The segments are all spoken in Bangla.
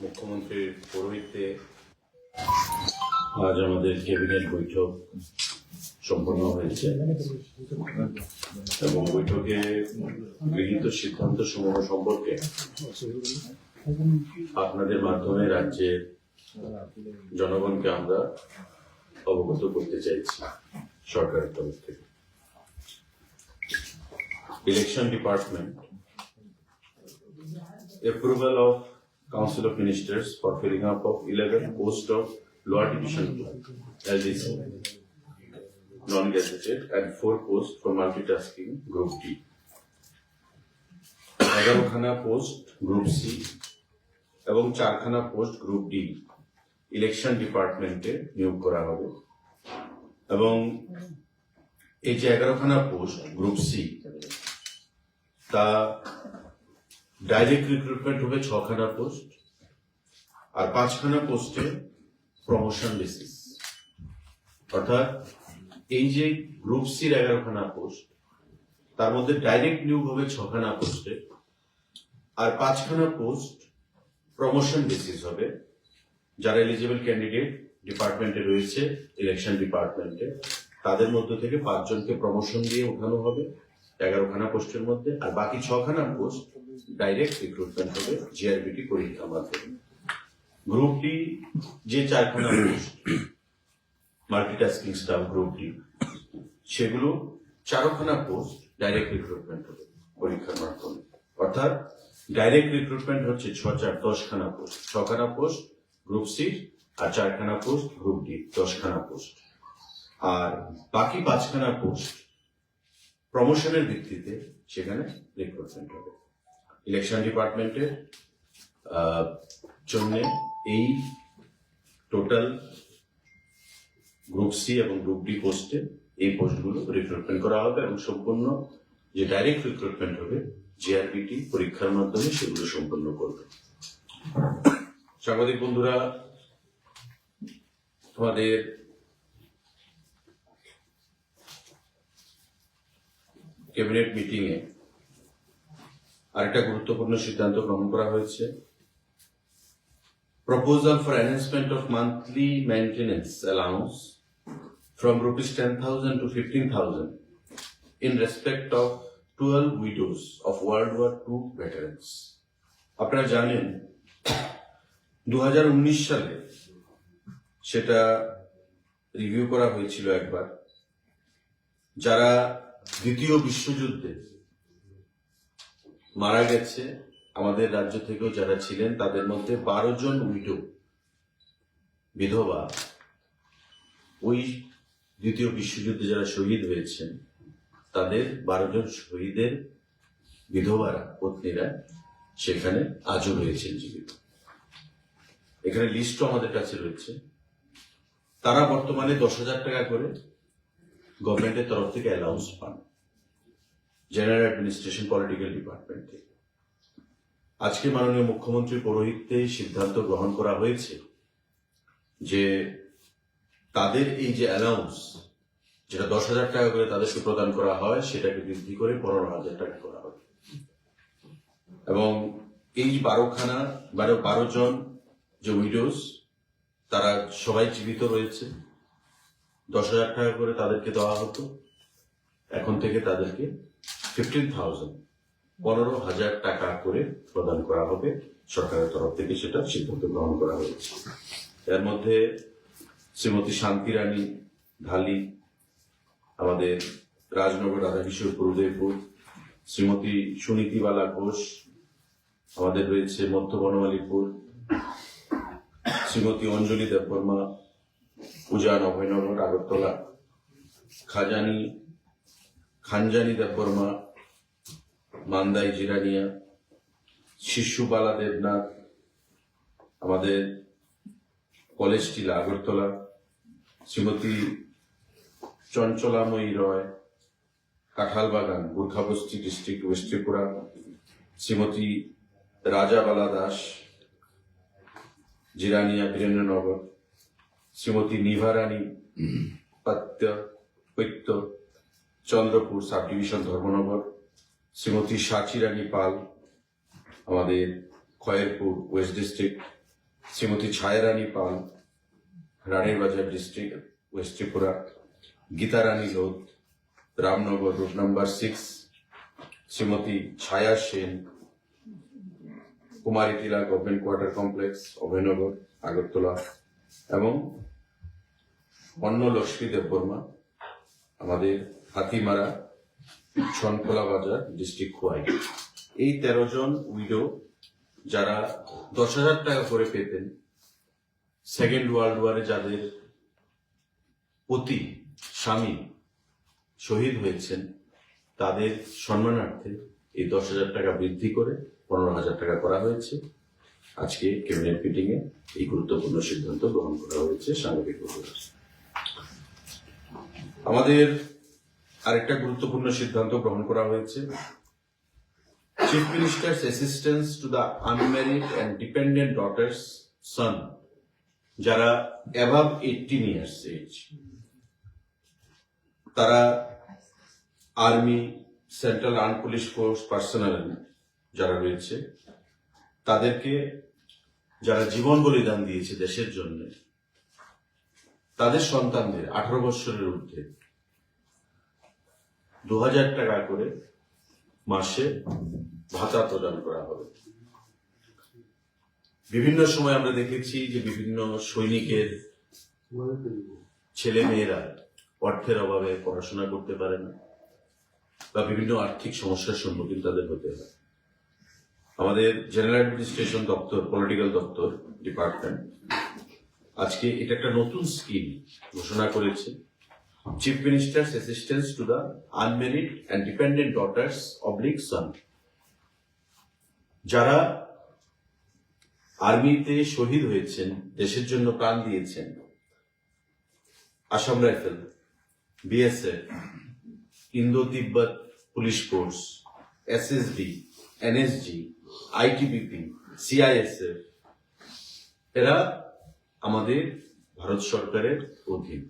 মুখ্যমন্ত্রীর পৌরোহিত্যে আজ আমাদের ক্যাবিনেট বৈঠক সম্পন্ন হয়েছে এবং বৈঠকে গৃহীত সিদ্ধান্ত সমূহ সম্পর্কে আপনাদের মাধ্যমে রাজ্যের জনগণকে আমরা অবগত করতে চাইছি সরকারের তরফ থেকে। Election department approval of Council of Ministers for filling up of 11 posts of Lower Division LDC non-gazetted and 4 posts for multitasking Group D. 11 খানা পোস্ট গ্রুপ সি এবং 4 খানা পোস্ট গ্রুপ ডি ইলেকশন ডিপার্টমেন্টে নিয়োগ করা হবে এবং এই যে 11 খানা পোস্ট গ্রুপ সি তা ডাইরেক্ট রিক্রুটমেন্ট হবে 6 খানা পোস্ট আর 5 খানা পোস্টে প্রমোশন বেসিস, অর্থাৎ এই যে গ্রুপ সির 11 খানা পোস্ট তার মধ্যে ডাইরেক্ট নিয়োগ হবে 6 খানা পোস্টে আর 5 খানা পোস্ট প্রমোশন বেসিস হবে। যারা এলিজিবল ক্যান্ডিডেট ডিপার্টমেন্টে রয়েছে ইলেকশন ডিপার্টমেন্টে তাদের মধ্য থেকে 5 জনকে প্রমোশন দিয়ে উঠানো হবে 11 খানা পোস্টের মধ্যে, আর বাকি 6 খানা পোস্ট ডাইরেক্ট রিক্রুটমেন্ট হবে জিআরবিটি পরীক্ষার মাধ্যমে। গ্রুপ ডি যে 4 খানা post multitasking staff group D সেগুলো 4 খানা পোস্ট ডাইরেক্ট রিক্রুটমেন্ট হবে পরীক্ষার মাধ্যমে, অর্থাৎ ডাইরেক্ট রিক্রুটমেন্ট হচ্ছে 6-4-10 খানা পোস্ট, 6 খানা পোস্ট গ্রুপ সি আর 4 খানা পোস্ট গ্রুপ ডি 10 খানা পোস্ট, আর বাকি 5 খানা পোস্ট প্রমোশনের ভিত্তিতে সেখানে রিক্রুটমেন্ট হবে। ইলেকশন ডিপার্টমেন্টের জন্য এই টোটাল গ্রুপ সি এবং গ্রুপ ডি পোস্টে এই পোস্টগুলো রিক্রুটমেন্ট করা হবে এবং সম্পূর্ণ যে ডাইরেক্ট রিক্রুটমেন্ট হবে জিআরপিটি পরীক্ষার মাধ্যমে সেগুলো সম্পন্ন করবে। সাংবাদিক বন্ধুরা, তোমাদের ক্যাবিনেট মিটিং এ আরেকটা গুরুত্বপূর্ণ সিদ্ধান্ত গ্রহণ করা হয়েছে। Proposal for enhancement of monthly maintenance allowance from ₹10,000 to ₹15,000 in respect of 12 widows of World War II veterans. আপনারা জানেন 2019 সালে সেটা রিভিউ করা হয়েছিল একবার, যারা দ্বিতীয় বিশ্বযুদ্ধে মারা গেছে আমাদের রাজ্য থেকেও যারা ছিলেন তাদের মধ্যে 12 জন উইডো বিধবা ওই দ্বিতীয় বিশ্বযুদ্ধে যারা শহীদ হয়েছেন তাদের 12 জন শহীদের বিধবারা পত্নীরা সেখানে আজও রয়েছেন জীবিত। এখানে লিস্টও আমাদের কাছে রয়েছে। তারা বর্তমানে 10,000 টাকা করে গভর্নমেন্টের তরফ থেকে অ্যালাউন্স পান জেনারেল অ্যাডমিনিস্ট্রেশন পলিটিক্যাল ডিপার্টমেন্ট থেকে। আজকে মাননীয় মুখ্যমন্ত্রীর পৌরোহিত্যে সিদ্ধান্ত গ্রহণ করা হয়েছে যে তাদের এই যে অ্যালাউন্স যেটা 10,000 টাকা করে তাদেরকে প্রদান করা হয় সেটাকে বৃদ্ধি করে 15,000 টাকা করা হবে এবং এই 12 জন যে উইডোজ তারা সবাই জীবিত রয়েছে। 10,000 টাকা করে তাদেরকে দেওয়া হতো, এখন থেকে তাদেরকে 15,000 টাকা করে প্রদান করা হবে সরকারের তরফ থেকে, সেটা সিদ্ধান্ত গ্রহণ করা হয়েছে। এর মধ্যে শ্রীমতী শান্তি রানী ঢালি আমাদের রাজনগর রাধাকিশোরপুর উদয়পুর, শ্রীমতী সুনীতিবালা ঘোষ আমাদের রয়েছে মধ্য বনমালীপুর, শ্রীমতী অঞ্জলি দেববর্মা উজান অভয়নগর আগরতলা, খানজানি দেববর্মা মান্দাই জিরানিয়া, শিশুবালা দেবনাথ আমাদের college Tilla Agartala, Shrimati Chanchalamoyee Roy Kanthalbagan Burkhabasti district west Tripura, Shrimati Rajabala Das Jirania Birendranagar, Shrimati Nibharani Paitya Chandrapur sub division Dharmanagar, Shrimati Sachi Rani Pal আমাদের খয়েরপুর ওয়েস্ট ডিস্ট্রিক্ট, শ্রীমতী ছায়ারানী পাল, রানীর বাজার district, west Tripura, Gita Rani Lodh, Ramnagar road number 6, Shrimati Chhaya Sen, Kumari Tilla government quarter complex, Abhaynagar, Agartala, এবং লক্ষ্মী দেববর্মা, আমাদের হাতিমারা, ছনখোলা বাজার, ডিস্ট্রিক্ট খোয়াই। এই 13 জন উইডো যারা 10,000 টাকা করে পেতেন, সেকেন্ড ওয়ার্ল্ড ওয়ারে যাদের পতি স্বামী শহীদ হয়েছেন, তাদের সম্মানার্থে এই 10,000 টাকা বৃদ্ধি করে 15,000 টাকা করা হয়েছে। আজকে ক্যাবিনেট মিটিং এ এই গুরুত্বপূর্ণ সিদ্ধান্ত গ্রহণ করা হয়েছে সাংবাদিক বন্ধুরা। আমাদের আরেকটা গুরুত্বপূর্ণ সিদ্ধান্ত গ্রহণ করা হয়েছে, chief minister's assistance to the unmarried and dependent daughters son, যারা অ্যাবাভ 18 ইয়ার্স এজ, তারা army, central arm police force personnel যারা রয়েছে, তাদেরকে যারা জীবন বলিদান দিয়েছে দেশের জন্য, তাদের সন্তানদের 18 বছরের ঊর্ধ্বে 2,000 টাকা করে মাসে ভাতা প্রদান করা হবে। বিভিন্ন সময় আমরা দেখেছি যে বিভিন্ন সৈনিকের ছেলে মেয়েরা অর্থের অভাবে পড়াশোনা করতে পারে না, বা বিভিন্ন আর্থিক সমস্যার সম্মুখীন তাদের হতে হয়। আমাদের জেনারেল অ্যাডমিনিস্ট্রেশন দপ্তর, পলিটিক্যাল দপ্তর ডিপার্টমেন্ট আজকে এটা একটা নতুন স্কিম ঘোষণা করেছে, chief minister's assistance to the unmarried and dependent daughters oblique son, যারা আর্মিতে শহীদ হয়েছেন, দেশের জন্য প্রাণ দিয়েছেন, Assam rifle, BSF, Indo Tibbat police force, SSB, NSG, ITBP, CISF, এরা আমাদের ভারত সরকারের অধীন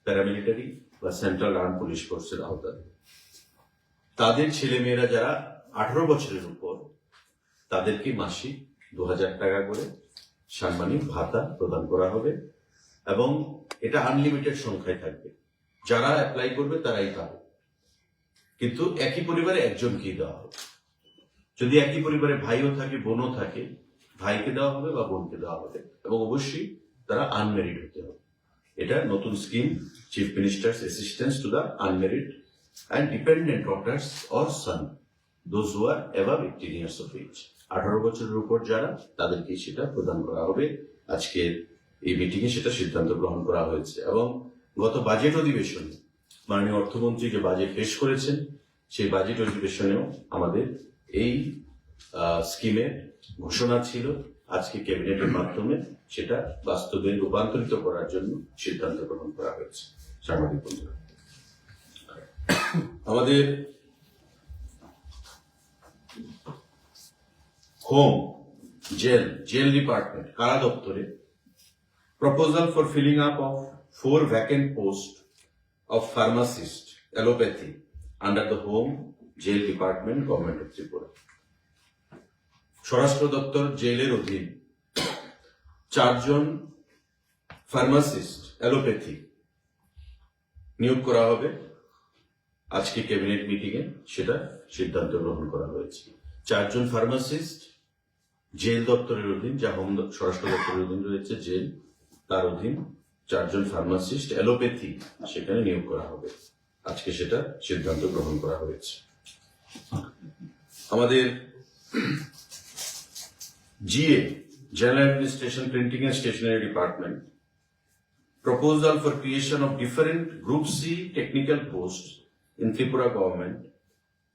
প্যারামিলিটারি বা সেন্ট্রাল আর্ম পুলিশ ফোর্সের আওতায়। তাদের ছেলেমেয়েরা যারা 18 বছরের উপর, তাদেরকে মাসিক 2,000 টাকা করে সাম্মানিক ভাতা প্রদান করা হবে, এবং এটা আনলিমিটেড সংখ্যায় থাকবে। যারা অ্যাপ্লাই করবে তারাই পাবে, কিন্তু একই পরিবারে একজনকেই দেওয়া হবে। যদি একই পরিবারে ভাইও থাকে, বোনও থাকে, ভাইকে দেওয়া হবে বা বোনকে দেওয়া হবে, এবং অবশ্যই তারা আনম্যারিড হতে হবে। এটা নতুন scheme, chief minister's assistance to the unmarried and dependent daughters or son, those who are above 18 years of age. 18 বছরের উপর যারা, তাদেরকে সেটা প্রদান করা হবে। আজকের এই মিটিং এ সেটা সিদ্ধান্ত গ্রহণ করা হয়েছে, এবং গত বাজেট অধিবেশনে মাননীয় অর্থমন্ত্রী যে বাজেট পেশ করেছেন, সেই বাজেট অধিবেশনেও আমাদের এই স্কিমের ঘোষণা ছিল। আজকে ক্যাবিনেটের মাধ্যমে সেটা বাস্তবে রূপান্তরিত করার জন্য সিদ্ধান্ত গ্রহণ করা হয়েছে। সাংবাদিক বন্ধুরা, আমাদের হোম, জেল ডিপার্টমেন্ট, কারা দপ্তরে proposal for filling up of 4 vacant post of pharmacist allopathy under the home jail department, government of Tripura. স্বরাষ্ট্র দপ্তর জেলের অধীন 4 জন ফার্মাসিস্ট অ্যালোপ্যাথি নিয়োগ করা হবে। আজকে ক্যাবিনেট মিটিং এ সেটা সিদ্ধান্ত গ্রহণ করা হয়েছে। 4 জন ফার্মাসিস্ট জেল দপ্তরের অধীন, যা হোম স্বরাষ্ট্র দপ্তরের অধীন রয়েছে জেল, তার অধীন 4 জন ফার্মাসিস্ট অ্যালোপ্যাথি সেখানে নিয়োগ করা হবে। আজকে সেটা সিদ্ধান্ত গ্রহণ করা হয়েছে। আমাদের GA, General Administration Printing and Stationery Department, proposal for creation of different Group C technical posts in Tripura government,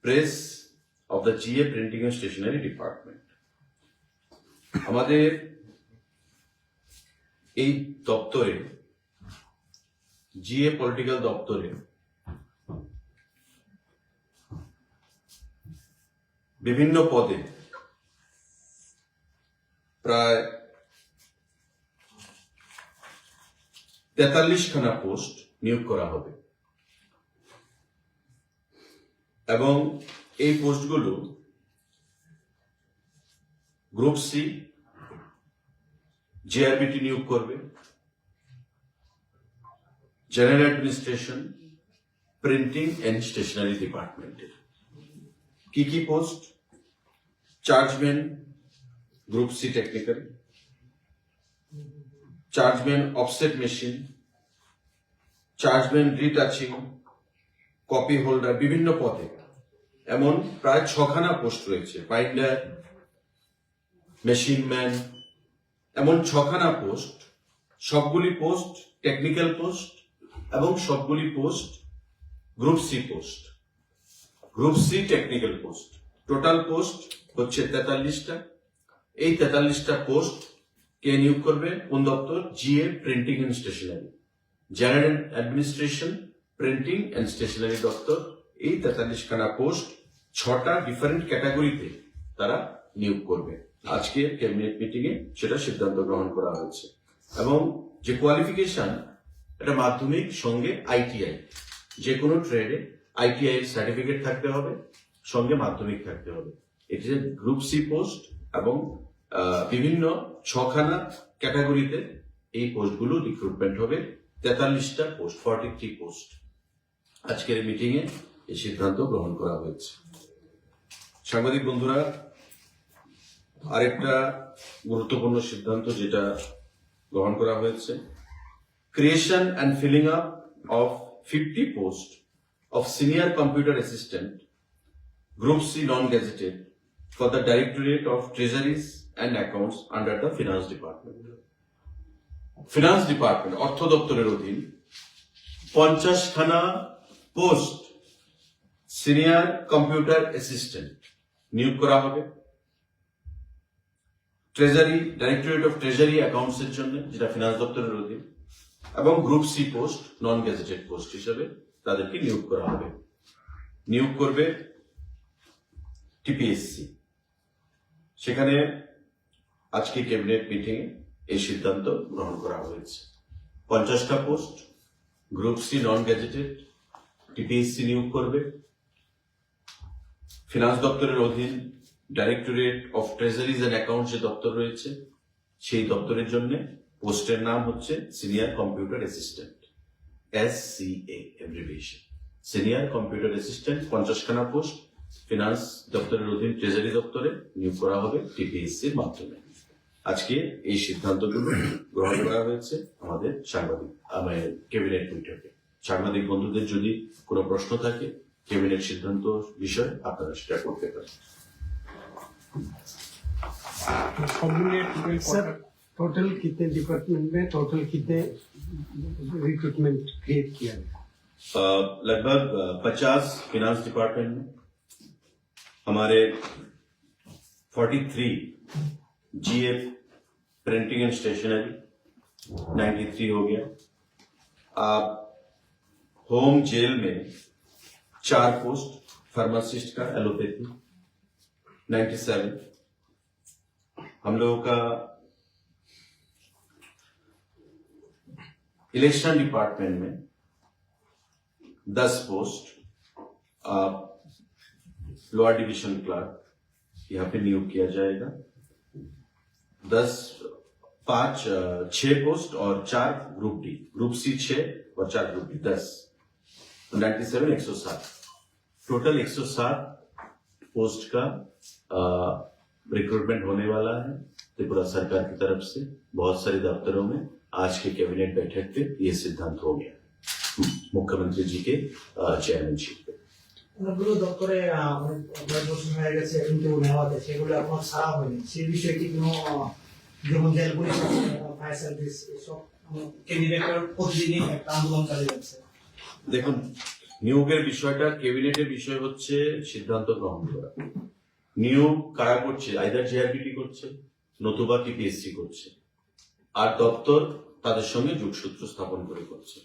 press of the GA Printing and Stationery Department. আমাদের এই দপ্তরে, GA পলিটিক্যাল দপ্তরে বিভিন্ন পদে প্রায় 43খানা পোস্ট নিয়োগ করা হবে, এবং এই পোস্টগুলো গ্রুপ সি, জিআরবিটি নিয়োগ করবে, general administration, printing and stationery ডিপার্টমেন্টের। কি কি post? Chargeman group C technical, chargeman offset machine, chargeman retouching, copy holder, বিভিন্ন পদে এমন প্রায় 6খানা পোস্ট রয়েছে। বাইন্ডার, মেশিন ম্যান, এমন 6খানা পোস্ট। সবগুলি পোস্ট টেকনিক্যাল পোস্ট এবং সবগুলি post group C post. Group C technical post. Total post হচ্ছে 43টা। এই 43টা পোস্ট কে নিয়োগ করবে? কোন দপ্তর? G A printing and stationery, general administration, printing and stationery দপ্তর। এই 43খানা পোস্ট 6টা ডিফারেন্ট ক্যাটাগরিতে তারা নিয়োগ করবে। আজকে ক্যাবিনেট মিটিং এ সেটা সিদ্ধান্ত গ্রহণ করা হয়েছে। এবং যে কোয়ালিফিকেশন, এটা মাধ্যমিক সঙ্গে আইটিআই, যে কোনো ট্রেডে আইটিআই এর সার্টিফিকেট থাকতে হবে, সঙ্গে মাধ্যমিক থাকতে হবে। এটি গ্রুপ সি পোস্ট এবং বিভিন্ন 6খানা ক্যাটাগরিতে এই পোস্টগুলো রিক্রুটমেন্ট হবে। 43টা পোস্ট, 43 পোস্ট। আজকের মিটিং এ এই সিদ্ধান্ত গ্রহণ করা হয়েছে। সাংবাদিক বন্ধুরা, আরেকটা গুরুত্বপূর্ণ সিদ্ধান্ত যেটা গ্রহণ করা হয়েছে, creation and filling up of 50 post of senior computer assistant group C non gazetted for the directorate of treasuries and accounts under the finance department. Finance department, অর্থ দপ্তরের অধীন 50খানা পোস্ট সিনিয়র কম্পিউটার অ্যাসিস্ট্যান্ট নিয়োগ করা হবে। Treasury, directorate of treasury accounts এর জন্য, যেটা ফিনান্স দপ্তরের অধীন, এবং group C post non gazetted post হিসেবে তাদেরকে নিয়োগ করা হবে। নিয়োগ করবে টিপিএসসি। সেখানে আজকে ক্যাবিনেট মিটিং এ এই সিদ্ধান্ত গ্রহণ করা হয়েছে। 50টা post group C non gazetted TPSC নিয়োগ করবে। ফিনান্স দপ্তরের অধীন directorate of treasuries and accounts যে দপ্তর রয়েছে, সেই দপ্তরের জন্য পোস্টের নাম হচ্ছে senior computer assistant, SCA abbreviation. Senior computer assistant 50খানা পোস্ট ফিনান্স দপ্তরের অধীন ট্রেজারি দপ্তরে নিয়োগ করা হবে টিপিএসসির মাধ্যমে। আজকে এই সিদ্ধান্তগুলো গ্রহণ করা হয়েছে আমাদের ক্যাবিনেট বৈঠকে। সাংবাদিক বন্ধুদের যদি কোনো প্রশ্ন থাকে ক্যাবিনেট সিদ্ধান্ত বিষয়ে, আপনারা সেটা করতে পারেন। सर टोटल कितने डिपार्टमेंट में टोटल कितने रिक्रूटमेंट क्रिएट किया गया? लगभग 50 फिनांस डिपार्टमेंट में, हमारे 43 जीए प्रिंटिंग एंड स्टेशनरी 93 हो गया। होम जेल में 4 पोस्ट फार्मासिस्ट का एलोपैथी 97। हम लोगों का इलेक्शन डिपार्टमेंट में 10 पोस्ट लोअर डिवीजन क्लर्क यहाँ पे नियुक्त किया जाएगा। 6 पोस्ट और 4 ग्रुप डी, ग्रुप सी 6 और 4 ग्रुप डी 10, 97 107, टोटल 107 पोस्ट का रिक्रूटमेंट होने वाला है त्रिपुरा सरकार की तरफ से। बहुत सारे दफ्तरों में आज के कैबिनेट बैठक पे ये सिद्धांत हो गया मुख्यमंत्री जी के चेयरमैनशिप पे। অনেকগুলো দপ্তরে অনেক বছর হয়ে গেছে কিন্তু নেওয়াতে সেগুলো এখনো ছাড়া হয়নি। সেই বিষয়ে কি কোনো, যেমন জেল পুলিশ, ফায়ার সার্ভিস, এসব ক্যান্ডিডেটের প্রতিদিনই একটা আন্দোলন চালিয়ে যাচ্ছে। দেখুন, নিয়োগের বিষয়টা ক্যাবিনেটের বিষয় হচ্ছে সিদ্ধান্ত গ্রহণ করা। নিয়োগ কারা করছে? আইদার জিআরবিটি করছে, নতুবা টিপিএসসি করছে, আর দপ্তর তাদের সঙ্গে যোগসূত্র স্থাপন করে করছে।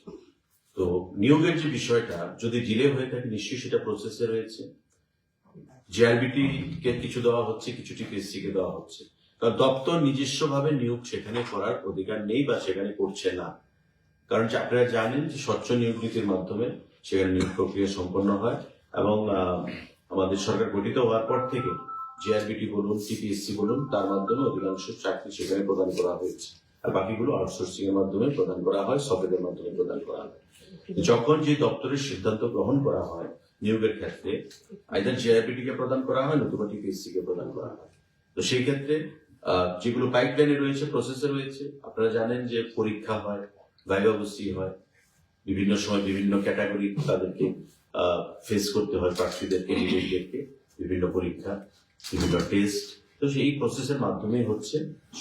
তো নিয়োগের যে বিষয়টা যদি ডিলে হয়ে থাকে, নিশ্চয়ই সেটা প্রসেসে রয়েছে। জিআরবিটি কে কিছু দেওয়া হচ্ছে, কিছু টিপিএসসি কে দেওয়া হচ্ছে। কারণ দপ্তর নিজস্ব ভাবে নিয়োগ সেখানে করার অধিকার নেই বা সেখানে করছে না। কারণ আপনারা জানেন যে স্বচ্ছ নিয়োগ নীতির মাধ্যমে সেখানে নিয়োগ প্রক্রিয়া সম্পন্ন হয় এবং আমাদের সরকার গঠিত হওয়ার পর থেকে জিআরবিটি বলুন, টিপিএসসি বলুন, তার মাধ্যমে অধিকাংশ চাকরি সেখানে প্রদান করা হয়েছে। আর বাকিগুলো আউটসোর্সিং এর মাধ্যমে প্রদান করা হয়, সফটওয়্যারের মাধ্যমে প্রদান করা হয়। যখন যে দপ্তরের সিদ্ধান্ত গ্রহণ করা হয় নিয়োগের ক্ষেত্রে, আইদার জিআরবিটি কে প্রদান করা হয় নতুবা টিপিএসসি কে প্রদান করা হয়। তো সেই ক্ষেত্রে যেগুলো পাইপলাইনে রয়েছে, প্রসেসে রয়েছে, আপনারা জানেন যে পরীক্ষা হয়, ভাইভা বসি হয়, বিভিন্ন সময় বিভিন্ন ক্যাটাগরি তাদেরকে ফেস করতে হয়, প্রার্থীদেরকে, ক্যান্ডিডেটদেরকে বিভিন্ন পরীক্ষা, বিভিন্ন টেস্ট। তো সেই প্রসেসের মাধ্যমে হচ্ছে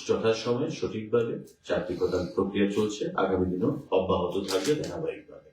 যথাসময়ে সঠিকভাবে চাকরি প্রদান প্রক্রিয়া চলছে, আগামী দিনও অব্যাহত থাকবে ধারাবাহিকভাবে।